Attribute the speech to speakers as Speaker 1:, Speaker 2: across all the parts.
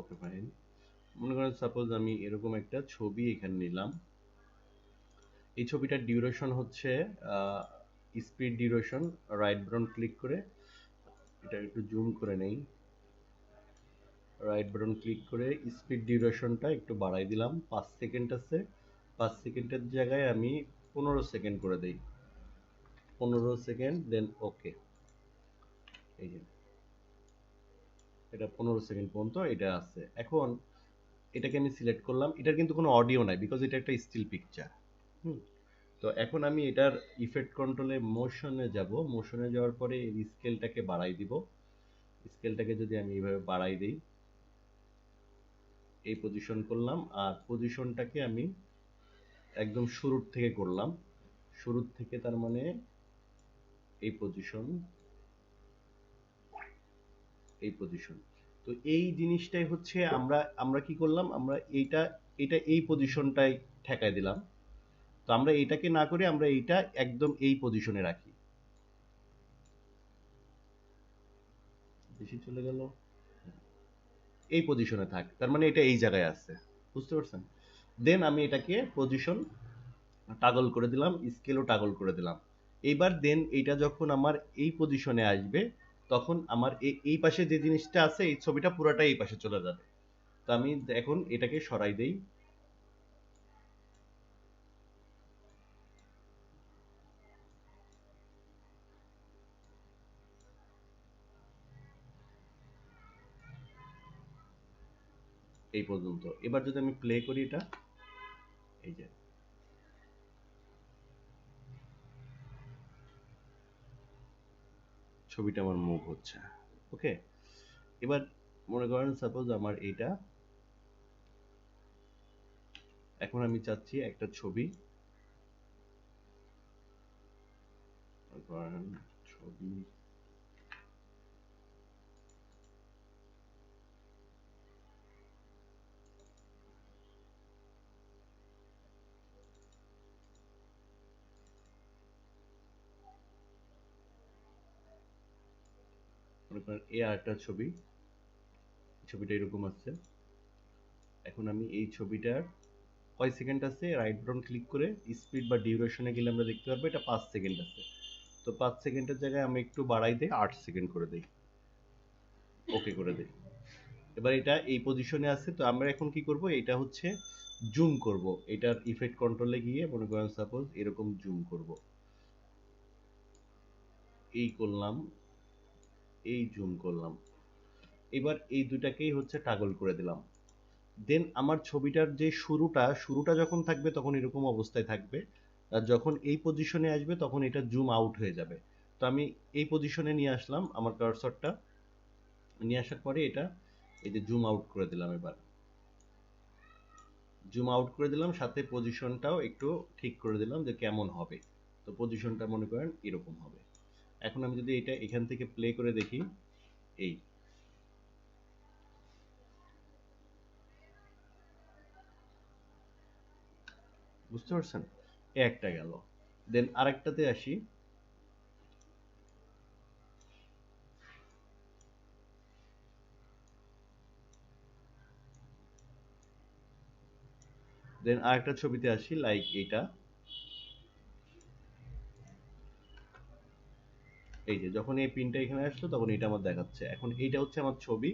Speaker 1: Okay fine. মনে করেন suppose আমি এরকম একটা ছবি এখানে নিলাম। এই ছবিটার ডিউরেশন হচ্ছে speed duration, right button click করে এটা একটু জুম করে নেই। রাইট বাটন ক্লিক করে স্পিড ডিউরেশনটা একটু বাড়াই দিলাম। 5 সেকেন্ড আছে, 5 সেকেন্ডের জায়গায় আমি 15 সেকেন্ড করে দেই। 15 সেকেন্ড, দেন ওকে। এই যে এটা 15 সেকেন্ড পর্যন্ত এটা আছে। এখন এটাকে আমি সিলেক্ট করলাম। এটার কিন্তু কোনো অডিও নাই, বিকজ এটা একটা স্টিল পিকচার। তো এখন আমি এটার ইফেক্ট কন্ট্রোলে মোশনে যাব। মোশনে যাওয়ার পরে এই স্কেলটাকে বাড়াই দিব। স্কেলটাকে যদি আমি এইভাবে বাড়াই দিই, এই পজিশন করলাম, আর পজিশনটাকে আমি একদম শুরুর থেকে করলাম। শুরুর থেকে তার মানে এই পজিশন, এই পজিশন। তো এই জিনিসটাই হচ্ছে আমরা কি করলাম, আমরা এটা এই পজিশনটাই ঠেকায় দিলাম। তো আমরা এটাকে না করে আমরা এইটা একদম এই পজিশনে রাখি। বেশি চলে গেল, এই পজিশনে থাক, তার মানে এটা এই জায়গায় আছে। বুঝতে পারছেন? দেন আমি এটাকে পজিশন টাগল করে দিলাম, স্কেলও টাগল করে দিলাম। এইবার দেন এইটা যখন আমার এই পজিশনে আসবে, তখন আমার এই পাশে যে জিনিসটা আছে এই ছবিটা পুরাটাই এই পাশে চলে যাবে। তো আমি এখন এটাকে সরাই দেই। এই পর্যন্ত। এবার যদি আমি প্লে করি এটা, এই যে ছবিটা আমার মুভ হচ্ছে। ওকে, এবার মনে করেন সাপোজ আমার এইটা, এখন আমি চাচ্ছি একটা ছবি, ছবি মনে করেন এই আরেকটা ছবি, ছবিটা এরকম আছে। এখন আমি এই ছবিটার কয় সেকেন্ড আছে, রাইট বাটন ক্লিক করে স্পিড বা ডিউরেশনে গেলে আমরা দেখতে পারবো এটা 5 সেকেন্ড আছে। তো 5 সেকেন্ডের জায়গায় আমি একটু বাড়াই দিই, 8 সেকেন্ড করে দিই, ওকে করে দিই। এবার এটা এই পজিশনে আছে। তো আমরা এখন কি করব, এটা হচ্ছে জুম করব। এটার ইফেক্ট কন্ট্রোলে গিয়ে মনে করেন সাপোজ এরকম জুম করব, এই করলাম, এই জুম করলাম। এবার এই দুটাকেই হচ্ছে টাগল করে দিলাম। দেন আমার ছবিটার যে শুরুটা যখন থাকবে তখন এরকম অবস্থায় থাকবে, আর যখন এই পজিশনে আসবে তখন এটা জুম আউট হয়ে যাবে। তো আমি এই পজিশনে নিয়ে আসলাম আমার কার্সরটা, নিয়ে আসার পরে এটা এই যে জুম আউট করে দিলাম। এবার জুম আউট করে দিলাম, সাথে পজিশনটাও একটু ঠিক করে দিলাম যে কেমন হবে। তো পজিশনটা মনে করেন এরকম হবে। এখন আমি যদি এটা এখান থেকে প্লে করে দেখি, এই বুঝতে পারছেন, এ একটা গেল। দেন আরেকটাতে আসি। দেন আরেকটা ছবিতে আসি, লাইক এইটা। এই যে যখন এই পিনটা এখানে আসলো তখন এটা আমার দেখাচ্ছে। এখন এইটা হচ্ছে আমার ছবি।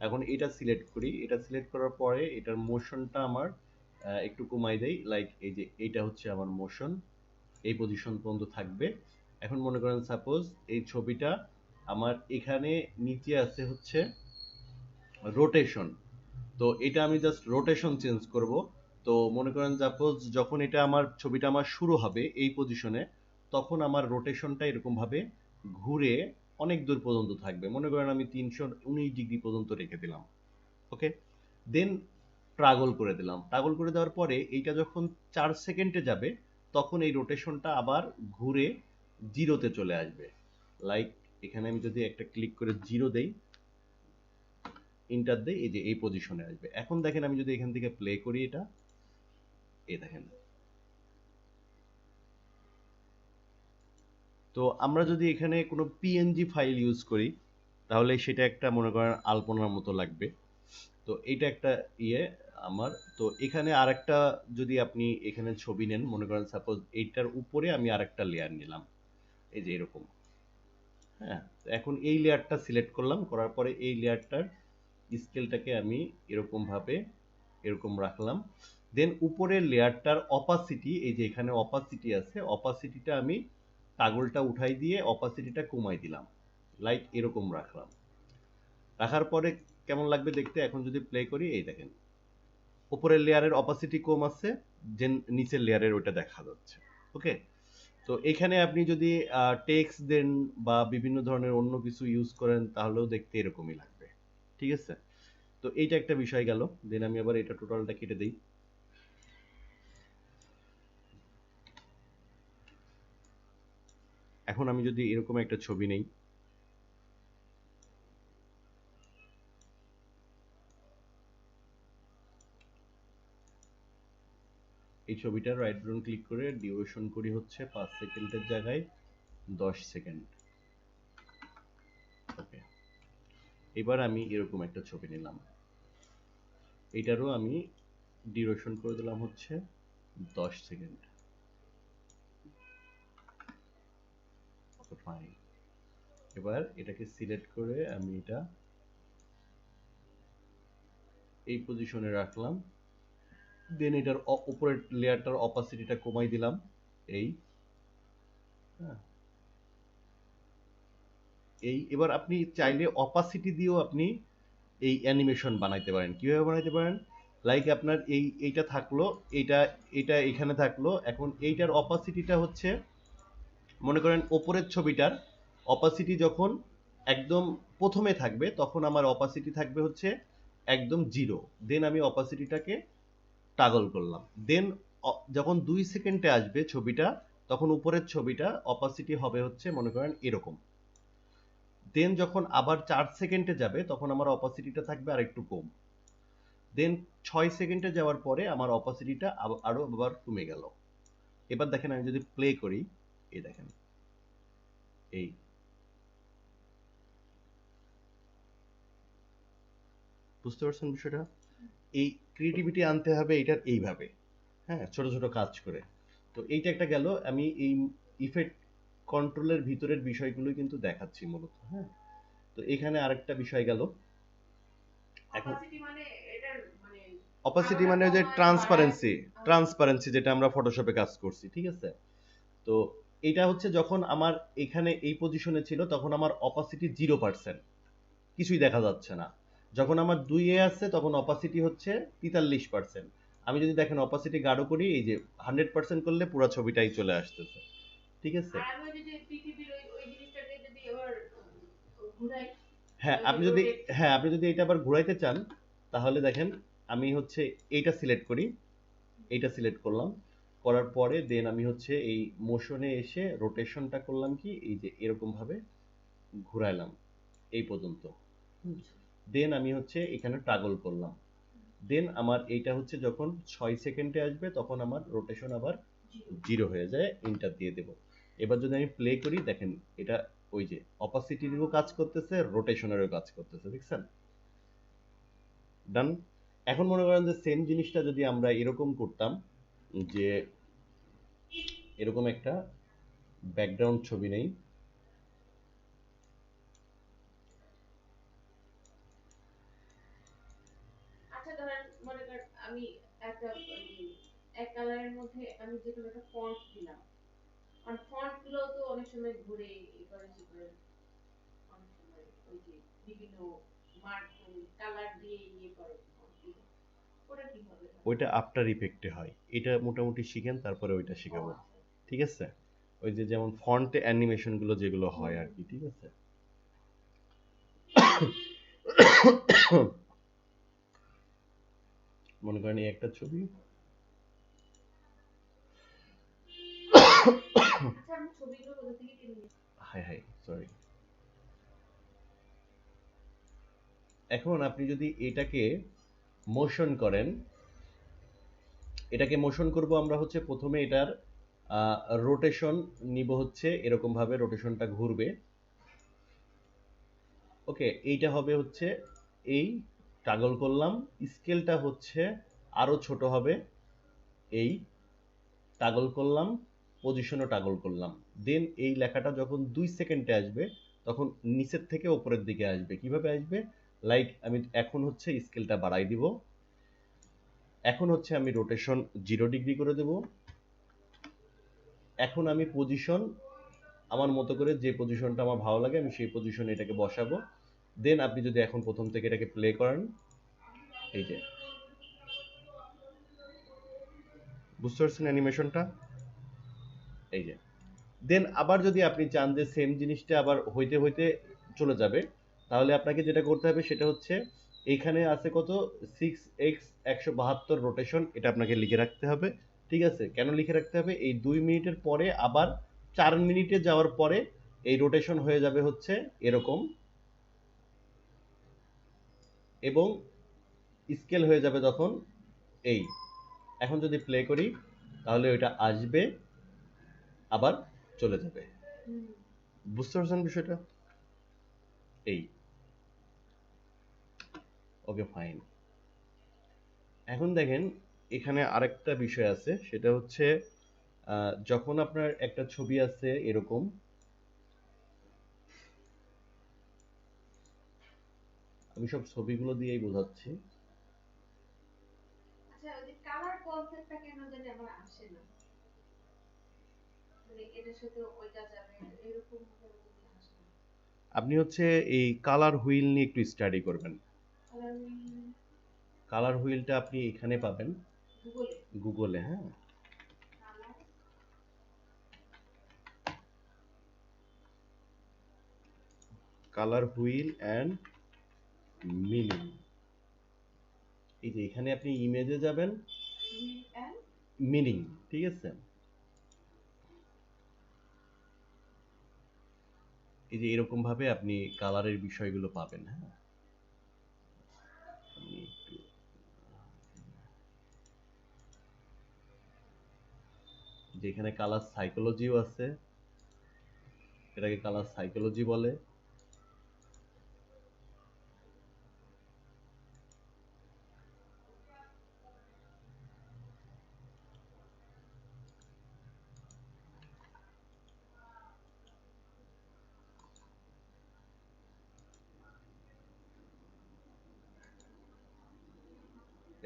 Speaker 1: এখন এটা সিলেক্ট করি, এটা সিলেক্ট করার পরে এটার মোশনটা আমার একটু কমাই দেই, লাইক এই যে এইটা হচ্ছে আমার মোশন, এই পজিশন পর্যন্ত থাকবে। এখন মনে করেন সাপোজ এই ছবিটা আমার এখানে নিচে আছে হচ্ছে রোটেশন। তো এটা আমি জাস্ট রোটেশন চেঞ্জ করব। তো মনে করেন সাপোজ যখন এটা আমার ছবিটা আমার শুরু হবে এই পজিশনে, তখন আমার রোটেশনটা এরকম ভাবে ঘুরে অনেক দূর পর্যন্ত থাকবে। মনে করেন আমি 319 ডিগ্রি পর্যন্ত রেখে দিলাম। ওকে, দেন ট্রাগল করে দিলাম। ট্রাগল করে দেওয়ার পরে এইটা যখন 4 সেকেন্ডে যাবে তখন এই রোটেশনটা আবার ঘুরে জিরোতে চলে আসবে। লাইক এখানে আমি যদি একটা ক্লিক করে জিরো দেই, ইন্টার দেই, এই যে এই পজিশনে আসবে। এখন দেখেন আমি যদি এখান থেকে প্লে করি এটা, এই দেখেন। তো আমরা যদি এখানে কোনো পিএনজি ফাইল ইউজ করি তাহলে সেটা একটা মনে করেন আলপনার মতো লাগবে। তো এইটা একটা ইয়ে আমার। তো এখানে আরেকটা যদি আপনি এখানে ছবি নেন, মনে করেন সাপোজ এইটার উপরে আমি আরেকটা লেয়ার নিলাম, এই যে এরকম। হ্যাঁ, এখন এই লেয়ারটা সিলেক্ট করলাম, করার পরে এই লেয়ারটার স্কেলটাকে আমি এরকম ভাবে এরকম রাখলাম। দেন উপরের লেয়ারটার অপাসিটি, এই যে এখানে অপাসিটি আছে, অপাসিটিটা আমি টাগলটা উঠাই দিয়ে অপাসিটিটা কমাই দিলাম, লাইক এরকম রাখলাম। রাখার পরে কেমন লাগবে দেখতে, এখন যদি প্লে করি, এই দেখেন উপরের লেয়ারের অপাসিটি কম আছে, যে নিচের লেয়ারের ওটা দেখা যাচ্ছে। ওকে, তো এখানে আপনি যদি টেক্সট দেন বা বিভিন্ন ধরনের অন্য কিছু ইউজ করেন তাহলেও দেখতে এরকমই লাগবে। ঠিক আছে, তো এইটা একটা বিষয় গেল। দেন আমি আবার এটা টোটালটা কেটে দিই। এখন আমি যদি এরকম একটা ছবি নেই, এই ছবিটা রাইট বাটন ক্লিক করে ডিউরেশন করি হচ্ছে 5 সেকেন্ডের জায়গায় 10 সেকেন্ড। ওকে, এবার আমি এরকম একটা ছবি নিলাম, এটারও আমি ডিউরেশন করে দিলাম হচ্ছে 10 সেকেন্ড। ফাইন, এবার এটাকে সিলেক্ট করে আমি এটা এই পজিশনে রাখলাম। দেন এটার উপরের লেয়ারটার অপাসিটিটা কমাই দিলাম, এই হ্যাঁ এই। এবার আপনি চাইলে অপাসিটি দিয়েও আপনি এই অ্যানিমেশন বানাইতে পারেন। কিভাবে বানাইতে পারেন, লাইক আপনার এইটা থাকলো, এটা এটা এখানে থাকলো, এখন এইটার অপাসিটিটা হচ্ছে, মনে করেন ওপরের ছবিটার অপাসিটি যখন একদম প্রথমে থাকবে তখন আমার অপাসিটি থাকবে হচ্ছে একদম 0। দেন আমি অপাসিটিটাকে টাগল করলাম। দেন যখন 2 সেকেন্ডে আসবে ছবিটা, তখন উপরের ছবিটা অপাসিটি হবে হচ্ছে মনে করেন এরকম। দেন যখন আবার 4 সেকেন্ডে যাবে তখন আমার অপাসিটিটা থাকবে আর একটু কম। দেন 6 সেকেন্ডে যাওয়ার পরে আমার অপাসিটিটা আরো আবার কমে গেল। এবার দেখেন আমি যদি প্লে করি, এই দেখেন এই বুঝতে পারছেন বিষয়টা। এই ক্রিয়েটিভিটি আনতে হবে এটার এইভাবে, হ্যাঁ, ছোট ছোট কাজ করে। তো এইটা একটা গেল, আমি এই ইফেক্ট কন্ট্রোলের ভিতরের বিষয়গুলো কিন্তু দেখাচ্ছি মূলত। হ্যাঁ, তো এখানে আরেকটা বিষয় গেল। এখন অপাসিটি মানে ওই যে ট্রান্সপারেন্সি, ট্রান্সপারেন্সি যেটা আমরা ফটোশপে কাজ করছি, ঠিক আছে। তো এটা হচ্ছে যখন আমার এখানে এই পজিশনে ছিল তখন আমার অপাসিটি 0%, কিছুই দেখা যাচ্ছে না। যখন আমার 2 আছে তখন অপাসিটি হচ্ছে 43%। আমি যদি দেখেন অপাসিটি গাঢ় করি, এই যে 100% করলে পুরো ছবিটাই চলে আসতেছে। ঠিক আছে, হ্যাঁ আপনি যদি, হ্যাঁ আপনি যদি এটা আবার ঘুরাইতে চান তাহলে দেখেন আমি হচ্ছে এইটা সিলেক্ট করি, এইটা সিলেক্ট করলাম, করার পরে দেন আমি হচ্ছে এই মোশনে এসে রোটেশনটা করলাম কি, এই যে এরকম ভাবে ঘুরাইলাম এই পর্যন্ত। দেন আমি হচ্ছে এখানে টাগল করলাম। দেন আমার এইটা হচ্ছে যখন 6 সেকেন্ডে আসবে তখন আমার রোটেশন আবার 0 হয়ে যায়, এন্টার দিয়ে দেব। এবার যদি আমি প্লে করি, দেখেন এটা ওই যে অপাসিটিরও কাজ করতেছে, রোটেশনেরও কাজ করতেছে, দেখছেন। ডান। এখন মনে করেন যে সেম জিনিসটা যদি আমরা এরকম করতাম, যে এরকম একটা ব্যাকগ্রাউন্ড ছবি নেই, ওইটা আফটার ইফেক্টে হয়। এটা মোটামুটি শিখেন, তারপরে ওইটা শিখাবো। ঠিক আছে, ওই যে যেমন ফন্টে অ্যানিমেশন গুলো যেগুলো হয় আর কি। ঠিক আছে, মনে করেন এই একটা ছবি, হাই হাই সরি। এখন আপনি যদি এটাকে মোশন করেন, এটাকে মোশন করব আমরা হচ্ছে প্রথমে এটার রোটেশন নিব হচ্ছে এরকম ভাবে, রোটেশনটা ঘুরবে। ওকে, এইটা হবে হচ্ছে এই টাগল করলাম, স্কেলটা হচ্ছে আরো ছোট হবে, এই টাগল করলাম, পজিশনও টাগল করলাম, দেন এই লেখাটা যখন 2 সেকেন্ডে আসবে তখন নিচের থেকে উপরের দিকে আসবে। কিভাবে আসবে? লাইক আমি এখন হচ্ছে স্কেলটা বাড়াই দিব, এখন হচ্ছে আমি রোটেশন 0 ডিগ্রি করে দেব, এখন আমি পজিশন আমার মতো করে যে পজিশনটা আমার ভালো লাগে আমি সেই পজিশনে এটাকে বসাবো। দেন আপনি যদি এখন প্রথম থেকে এটাকে প্লে করেন, এই যে বুঝতে পারছেন অ্যানিমেশনটা, এই যে। দেন আবার যদি আপনি চান যে সেম জিনিসটা আবার হইতে হইতে চলে যাবে, তাহলে আপনাকে যেটা করতে হবে সেটা হচ্ছে এইখানে আছে কত 6x172 রোটেশন, এটা আপনাকে লিখে রাখতে হবে। ঠিক আছে, কেন লিখে রাখতে হবে? এই 2 মিনিটের পরে আবার 4 মিনিটে যাওয়ার পরে এই রোটেশন হয়ে যাবে হচ্ছে এরকম, এবং স্কেল হয়ে যাবে তখন এই। এখন যদি প্লে করি তাহলে ওইটা আসবে আবার চলে যাবে। বুঝতে পারছেন বিষয়টা? এই ওকে ফাইন। এখন দেখেন এখানে আরেকটা বিষয় আছে, সেটা হচ্ছে যখন আপনার একটা ছবি আছে এরকম, আমি সব ছবিগুলো দিয়েই বোঝাচ্ছি।
Speaker 2: আচ্ছা, ওই যে কালার কনসেপ্টটা কেন জানি আমার আসে না, মানে এটার সাথে ওইটা যাবে এরকম ভাবে যদি আসে না।
Speaker 1: আপনি হচ্ছে এই কালার হুইল নিয়ে একটু স্টাডি করবেন।
Speaker 2: কালার
Speaker 1: কালার হুইলটা আপনি এখানে পাবেন
Speaker 2: গুগলে
Speaker 1: গুগলে, হ্যাঁ,
Speaker 2: colour
Speaker 1: colour wheel and meaning. এই যে এখানে আপনি ইমেজে যাবেন,
Speaker 2: হুইল এন্ড
Speaker 1: মিনিং, ঠিক আছে। এই যে এরকম ভাবে আপনি কালারের বিষয়গুলো পাবেন, হ্যাঁ। আমি একটু যেখানে কালার সাইকোলজিও আছে, এটাকে কালার সাইকোলজি বলে।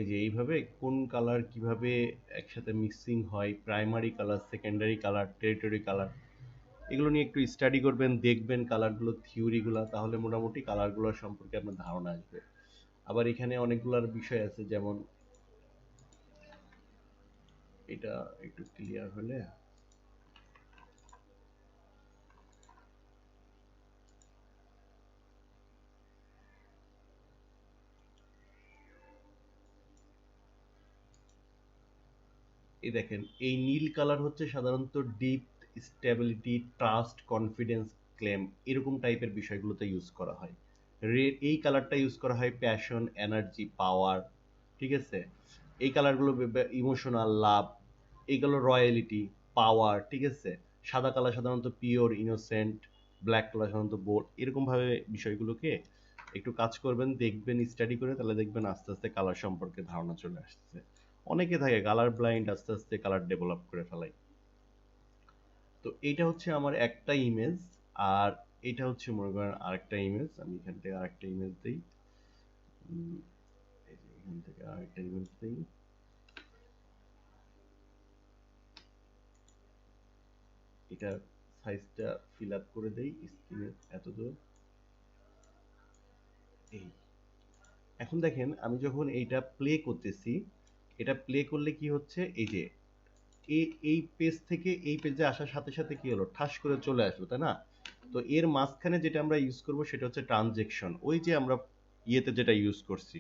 Speaker 1: এই যে এইভাবে কোন কালার কিভাবে একসাথে মিক্সিং হয়, primary colour, secondary colour, territory colour, এগুলো নিয়ে একটু স্টাডি করবেন, দেখবেন কালারগুলো থিওরিগুলো, তাহলে মোটামুটি কালারগুলো সম্পর্কে আপনার ধারণা আসবে। আবার এখানে অনেকগুলোর বিষয় আছে, যেমন এটা একটু ক্লিয়ার হলে, এই দেখেন এই নীল কালার হচ্ছে সাধারণত deep stability, trust, confidence, claim, এরকম টাইপের বিষয়গুলোতে ইউজ করা হয়। রেড এই কালারটা ইউজ করা হয় প্যাশন, এনার্জি, পাওয়ার, ঠিক আছে। এই কালারগুলো ইমোশনাল, লাভ, এইগুলো রয়্যালিটি, পাওয়ার, ঠিক আছে। সাদা কালার সাধারণত পিওর, ইনোসেন্ট, ব্ল্যাক কালার সাধারণত বোল্ড, এরকম ভাবে বিষয়গুলোকে একটু কাজ করবেন, দেখবেন, স্টাডি করে, তাহলে দেখবেন আস্তে আস্তে কালার সম্পর্কে ধারণা চলে আসছে। অনেকে থাকে কালার ব্লাইন্ড, আস্তে আস্তে কালার ডেভেলপ করে ফেলাই। তো এইটা হচ্ছে আমার একটা ইমেজ, আর এটা হচ্ছে মনে করেন আরেকটা ইমেজ। আমি এখান থেকে আরেকটা ইমেজ দিই, এই যে এখান থেকে আরেকটা ইমেজ দিই, এটা সাইজটা ফিল আপ করে দেই স্ক্রিনের এতদূর। এই এখন দেখেন আমি যখন এইটা প্লে করতেছি, এটা প্লে করলে কি হচ্ছে, এই যে এই পেজ থেকে এই পেজে আসার সাথে সাথে কি হলো, ঠাস করে চলে আসলো, তাই না? তো এর মাঝখানে যেটা আমরা ইউজ করব সেটা হচ্ছে ট্রানজেকশন। ওই যে আমরা ইয়েতে যেটা ইউজ করছি,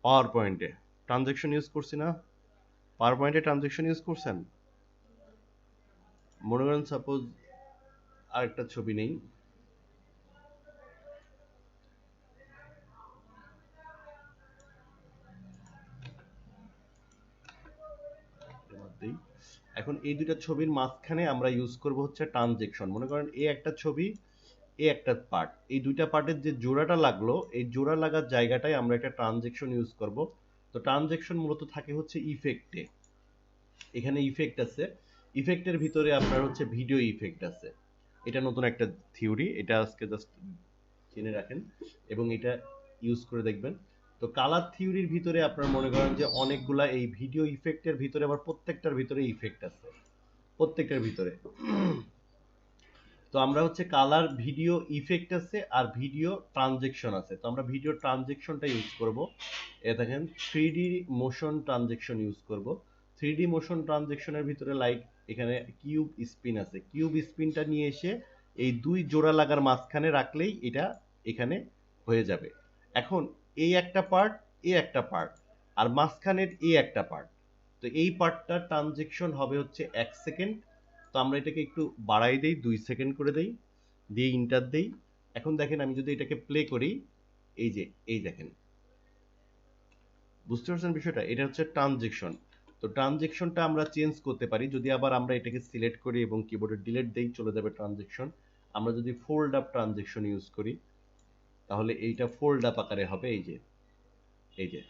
Speaker 1: পাওয়ার পয়েন্টে ট্রানজেকশন ইউজ করছি না? পাওয়ার পয়েন্টে ট্রানজেকশন ইউজ করছেন? মনে করেন সাপোজ আরেকটা ছবি নেই, এখন এই দুইটা ছবির মাঝখানে আমরা ইউজ করব হচ্ছে ট্রানজেকশন। মনে করেন এই একটা ছবি, এই একটা পার্ট, এই দুইটা পার্টের যে জোড়াটা লাগলো এই জোড়া লাগার জায়গাটায় আমরা একটা ট্রানজেকশন ইউজ করব। তো ট্রানজেকশন মূলত থাকে হচ্ছে ইফেক্টে, এখানে ইফেক্ট আছে, ইফেক্টের ভিতরে আপনার হচ্ছে ভিডিও ইফেক্ট আছে। এটা নতুন একটা থিওরি, এটা আজকে জাস্ট জেনে রাখেন এবং এটা ইউজ করে দেখবেন। তো কালার থিওরির ভিতরে আপনার মনে করেন যে অনেকগুলা এই ভিডিও ইফেক্টের ভিতরে আবার প্রত্যেকটার ভিতরে ইফেক্ট আছে, প্রত্যেকটার ভিতরে। তো আমরা হচ্ছে কালার ভিডিও ইফেক্ট আছে আর ভিডিও ট্রানজেকশন আছে। তো আমরা ভিডিও ট্রানজেকশনটা ইউজ করব। এ দেখেন 3D মোশন ট্রানজেকশন ইউজ করব। 3D মোশন ট্রানজেকশনের ভিতরে লাইক এখানে কিউব স্পিন আছে, কিউব স্পিনটা নিয়ে এসে এই দুই জোড়া লাগার মাঝখানে রাখলেই এটা এখানে হয়ে যাবে। এখন এই একটা পার্ট, এই একটা পার্ট, আর মাঝখানের এই একটা পার্ট। তো এই পার্টটার ট্রানজেকশন হবে হচ্ছে 1 সেকেন্ড। তো আমরা এটাকে একটু বাড়াই দেই, 2 সেকেন্ড করে দেই, দিয়ে ইন্টার দেই। এখন দেখেন আমি যদি এটাকে প্লে করি, এই যে এই দেখেন, বুঝতে পারছেন বিষয়টা? এটা হচ্ছে ট্রানজেকশন। তো ট্রানজেকশনটা আমরা চেঞ্জ করতে পারি, যদি আবার আমরা এটাকে সিলেক্ট করি এবং কিবোর্ডে ডিলিট দেই, চলে যাবে ট্রানজেকশন। আমরা যদি ফোল্ড আপ ট্রানজেকশন ইউজ করি তাহলে এইটা ফোল্ড আপ আকারে হবে, এই যে এই যে,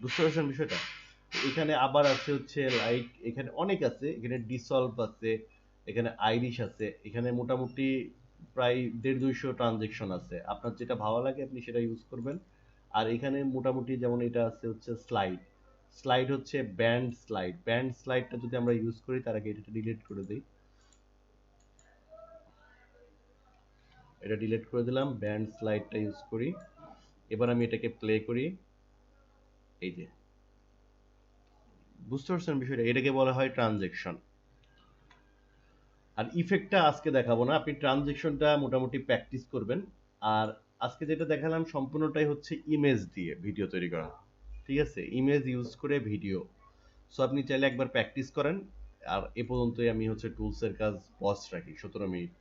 Speaker 1: বুঝতে পারছেন বিষয়টা? এখানে আবার আছে হচ্ছে লাইক, এখানে অনেক আছে, এখানে ডিসলভ আছে, এখানে আইরিশ আছে, এখানে মোটামুটি প্রায় 150-200 ট্রানজেকশন আছে। আপনার যেটা ভালো লাগে আপনি সেটা ইউজ করবেন। আর এখানে মোটামুটি যেমন এটা আছে হচ্ছে স্লাইড, স্লাইড হচ্ছে ব্যান্ড স্লাইড, ব্যান্ড স্লাইডটা যদি আমরা ইউজ করি, তার আগে এটা ডিলিট করে দিই, এটা ডিলিট করে দিলাম, ব্যান্ড স্লাইডটা ইউজ করি। এবার আমি এটাকে প্লে করি, এই যে, বুঝতে পারছেন বিষয়টা? এটাকে বলা হয় ট্রানজেকশন। আর ইফেক্টটা আজকে দেখাবো না, আপনি ট্রানজেকশনটা মোটামুটি প্র্যাকটিস করবেন। আর আজকে যেটা দেখালাম সম্পূর্ণটাই হচ্ছে ইমেজ দিয়ে ভিডিও তৈরি করা, ঠিক আছে? ইমেজ ইউজ করে ভিডিও। সো আপনি চাইলে একবার প্র্যাকটিস করেন। আর এ পর্যন্তই আমি হচ্ছে টুলসের কাজ পজ রাখি 17 মিনিট।